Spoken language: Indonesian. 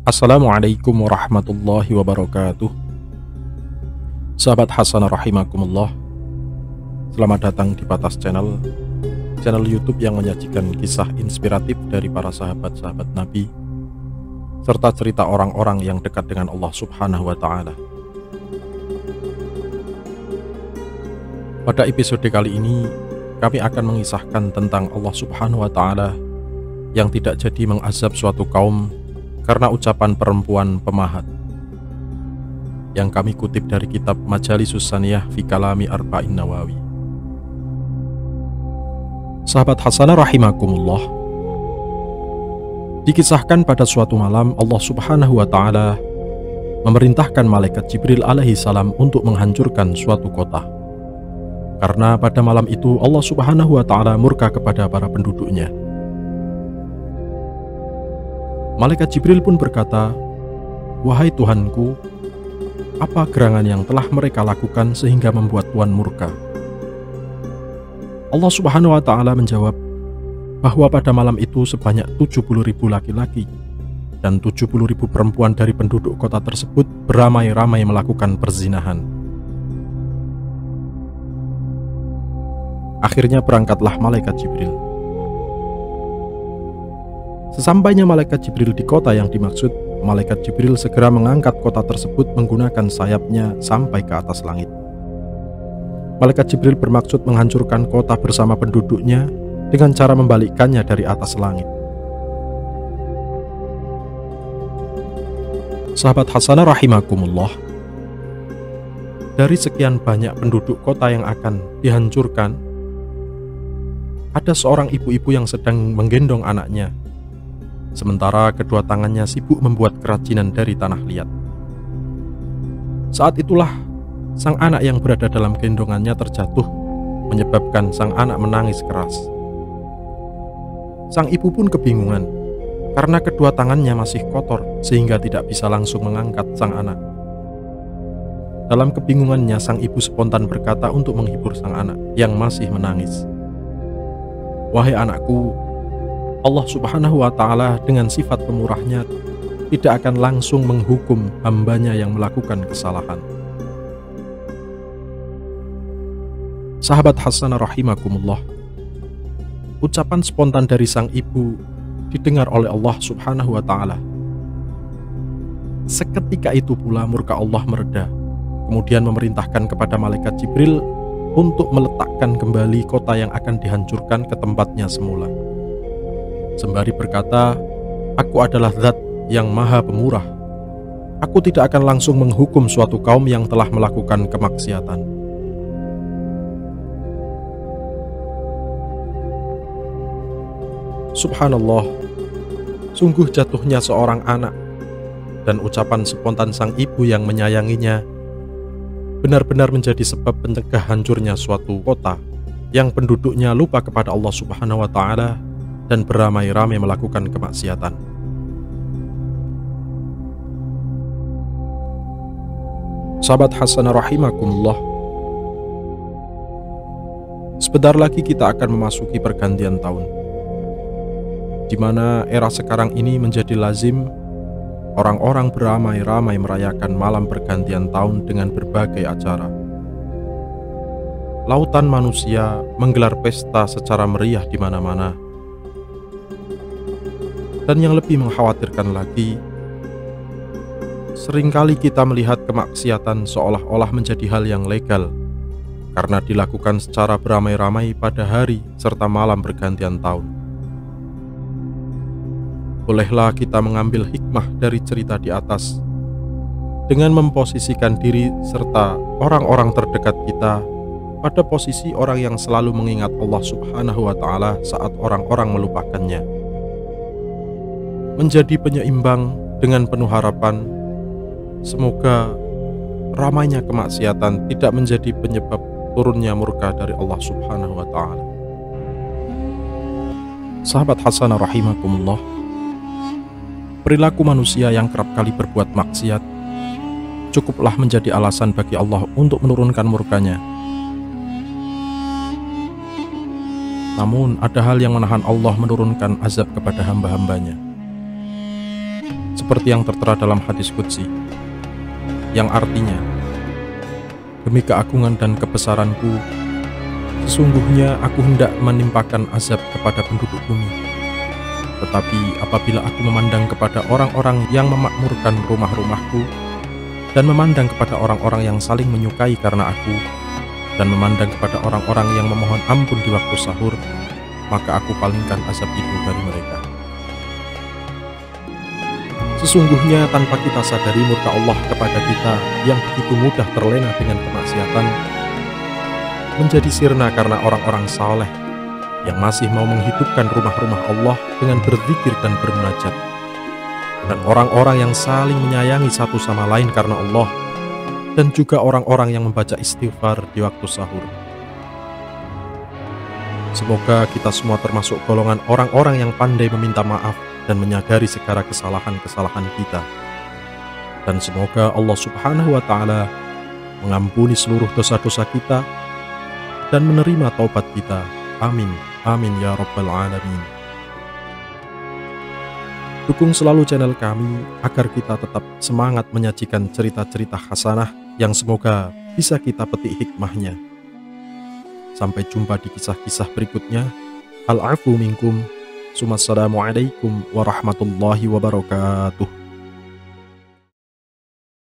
Assalamualaikum warahmatullahi wabarakatuh. Sahabat Hasanah rahimakumullah, selamat datang di Patas Channel YouTube yang menyajikan kisah inspiratif dari para sahabat-sahabat Nabi serta cerita orang-orang yang dekat dengan Allah Subhanahu wa Ta'ala. Pada episode kali ini, kami akan mengisahkan tentang Allah Subhanahu wa Ta'ala yang tidak jadi mengazab suatu kaum karena ucapan perempuan pemahat, yang kami kutip dari kitab Majalisus Saniyah fi Kalami Arba'in Nawawi. Sahabat Hasanah rahimakumullah, dikisahkan pada suatu malam Allah Subhanahu wa Ta'ala memerintahkan malaikat Jibril alaihi salam untuk menghancurkan suatu kota, karena pada malam itu Allah Subhanahu wa Ta'ala murka kepada para penduduknya. Malaikat Jibril pun berkata, "Wahai Tuhanku, apa gerangan yang telah mereka lakukan sehingga membuat Tuhan murka?" Allah Subhanahu wa Ta'ala menjawab bahwa pada malam itu sebanyak 70.000 laki-laki dan 70.000 perempuan dari penduduk kota tersebut beramai-ramai melakukan perzinahan. Akhirnya berangkatlah malaikat Jibril. Sesampainya malaikat Jibril di kota yang dimaksud, malaikat Jibril segera mengangkat kota tersebut menggunakan sayapnya sampai ke atas langit. Malaikat Jibril bermaksud menghancurkan kota bersama penduduknya dengan cara membalikkannya dari atas langit. Sahabat Hasanah rahimakumullah, dari sekian banyak penduduk kota yang akan dihancurkan, ada seorang ibu-ibu yang sedang menggendong anaknya, sementara kedua tangannya sibuk membuat kerajinan dari tanah liat. Saat itulah sang anak yang berada dalam gendongannya terjatuh, menyebabkan sang anak menangis keras. Sang ibu pun kebingungan, karena kedua tangannya masih kotor sehingga tidak bisa langsung mengangkat sang anak. Dalam kebingungannya, sang ibu spontan berkata untuk menghibur sang anak yang masih menangis, "Wahai anakku, Allah Subhanahu wa Ta'ala dengan sifat pemurahnya tidak akan langsung menghukum hambanya yang melakukan kesalahan." Sahabat Hasanah rahimakumullah, ucapan spontan dari sang ibu didengar oleh Allah Subhanahu wa Ta'ala. Seketika itu pula murka Allah mereda, kemudian memerintahkan kepada malaikat Jibril untuk meletakkan kembali kota yang akan dihancurkan ke tempatnya semula, sembari berkata, "Aku adalah Zat yang Maha Pemurah. Aku tidak akan langsung menghukum suatu kaum yang telah melakukan kemaksiatan." Subhanallah, sungguh jatuhnya seorang anak dan ucapan spontan sang ibu yang menyayanginya benar-benar menjadi sebab pencegah hancurnya suatu kota yang penduduknya lupa kepada Allah Subhanahu wa Ta'ala dan beramai-ramai melakukan kemaksiatan. Sahabat Hasanah rahimakumullah, sebentar lagi kita akan memasuki pergantian tahun, di mana era sekarang ini menjadi lazim orang-orang beramai-ramai merayakan malam pergantian tahun dengan berbagai acara. Lautan manusia menggelar pesta secara meriah di mana-mana. Dan yang lebih mengkhawatirkan lagi, seringkali kita melihat kemaksiatan seolah-olah menjadi hal yang legal karena dilakukan secara beramai-ramai pada hari serta malam pergantian tahun. Bolehlah kita mengambil hikmah dari cerita di atas dengan memposisikan diri serta orang-orang terdekat kita pada posisi orang yang selalu mengingat Allah Subhanahu wa Ta'ala saat orang-orang melupakannya. Menjadi penyeimbang dengan penuh harapan, semoga ramainya kemaksiatan tidak menjadi penyebab turunnya murka dari Allah Subhanahu wa Ta'ala. Sahabat Hasanah rahimakumullah, perilaku manusia yang kerap kali berbuat maksiat cukuplah menjadi alasan bagi Allah untuk menurunkan murkanya. Namun ada hal yang menahan Allah menurunkan azab kepada hamba-hambanya. seperti yang tertera dalam hadis qudsi, yang artinya, demi keagungan dan kebesaranku, sesungguhnya aku hendak menimpakan azab kepada penduduk bumi. Tetapi apabila aku memandang kepada orang-orang yang memakmurkan rumah-rumahku, dan memandang kepada orang-orang yang saling menyukai karena aku, dan memandang kepada orang-orang yang memohon ampun di waktu sahur, maka aku palingkan azab itu dari mereka. Sesungguhnya tanpa kita sadari murka Allah kepada kita yang begitu mudah terlena dengan kemaksiatan, menjadi sirna karena orang-orang saleh yang masih mau menghidupkan rumah-rumah Allah dengan berzikir dan bermunajat, dan orang-orang yang saling menyayangi satu sama lain karena Allah, dan juga orang-orang yang membaca istighfar di waktu sahur. Semoga kita semua termasuk golongan orang-orang yang pandai meminta maaf dan menyadari segala kesalahan-kesalahan kita. Dan semoga Allah Subhanahu wa Ta'ala mengampuni seluruh dosa-dosa kita dan menerima taubat kita. Amin, amin ya Rabbal Alamin. Dukung selalu channel kami agar kita tetap semangat menyajikan cerita-cerita hasanah yang semoga bisa kita petik hikmahnya. Sampai jumpa di kisah-kisah berikutnya. Al-afu minkum. Assalamualaikum warahmatullahi wabarakatuh.